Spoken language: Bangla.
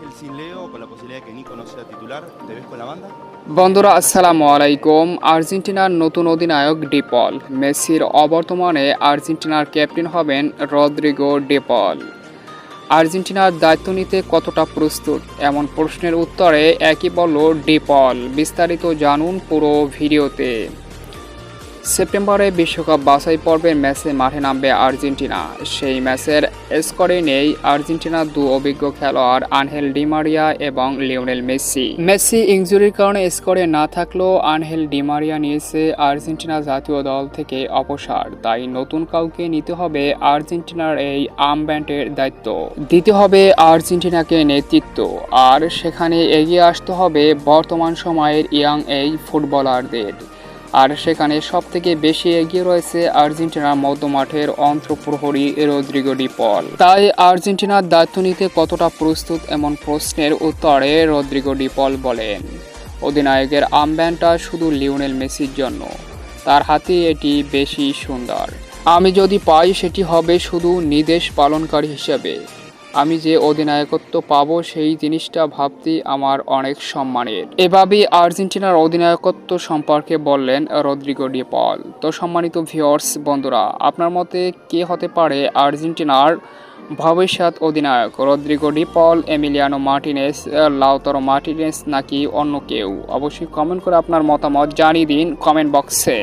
Ángel sin Leo, con la posibilidad de que Nico no sea titular, ¿te ves con la banda? বন্ধুরা আসসালামু আলাইকুম। আর্জেন্টিনার নতুন অধিনায়ক ডিপল মেসির অবর্তমানে আর্জেন্টিনার ক্যাপ্টেন হবেন রদ্রিগো ডিপল। আর্জেন্টিনার দায়িত্ব নিতে কতটা প্রস্তুত, এমন প্রশ্নের উত্তরে একই বলল ডিপল। বিস্তারিত জানুন পুরো ভিডিওতে। সেপ্টেম্বরে বিশ্বকাপ বাছাই পর্বের ম্যাচে মাঠে নামবে আর্জেন্টিনা। সেই ম্যাচের স্কোরে নেই আর্জেন্টিনার দু অভিজ্ঞ খেলোয়াড় আনহেল ডি মারিয়া এবং লিওনেল মেসি। মেসি ইনজুরির কারণে স্কোরে না থাকলেও আনহেল ডি মারিয়া নিয়েছে আর্জেন্টিনা জাতীয় দল থেকে অবসর। তাই নতুন কাউকে নিতে হবে আর্জেন্টিনার এই আর্মব্যান্ডের দায়িত্ব, দিতে হবে আর্জেন্টিনাকে নেতৃত্ব, আর সেখানে এগিয়ে আসতে হবে বর্তমান সময়ের ইয়াং এই ফুটবলারদের। আর সেখানে সবথেকে বেশি এগিয়ে রয়েছে আর্জেন্টিনার মধ্যমাঠের অন্তঃপ্রহরী রদ্রিগো ডিপল। তাই আর্জেন্টিনার দায়িত্ব নিতে কতটা প্রস্তুত, এমন প্রশ্নের উত্তরে রদ্রিগো ডিপল বলেন, অধিনায়কের আর্মব্যান্ডটা শুধু লিওনেল মেসির জন্য, তার হাতে এটি বেশি সুন্দর। আমি যদি পাই সেটি হবে শুধু নির্দেশ পালনকারী হিসেবে। আমি যে অধিনায়কত্ব পাবো সেই জিনিসটা ভাবতেই আমার অনেক সম্মানের। এভাবেই আর্জেন্টিনার অধিনায়কত্ব সম্পর্কে বললেন রদ্রিগো ডিপল। তো সম্মানিত ভিউয়ার্স বন্ধুরা, আপনার মতে কে হতে পারে আর্জেন্টিনার ভবিষ্যৎ অধিনায়ক? Rodrigo De Paul, Emiliano Martinez, Lautaro Martinez নাকি অন্য কেউ? অবশ্যই কমেন্ট করে আপনার মতামত জানিয়ে দিন কমেন্ট বক্সে।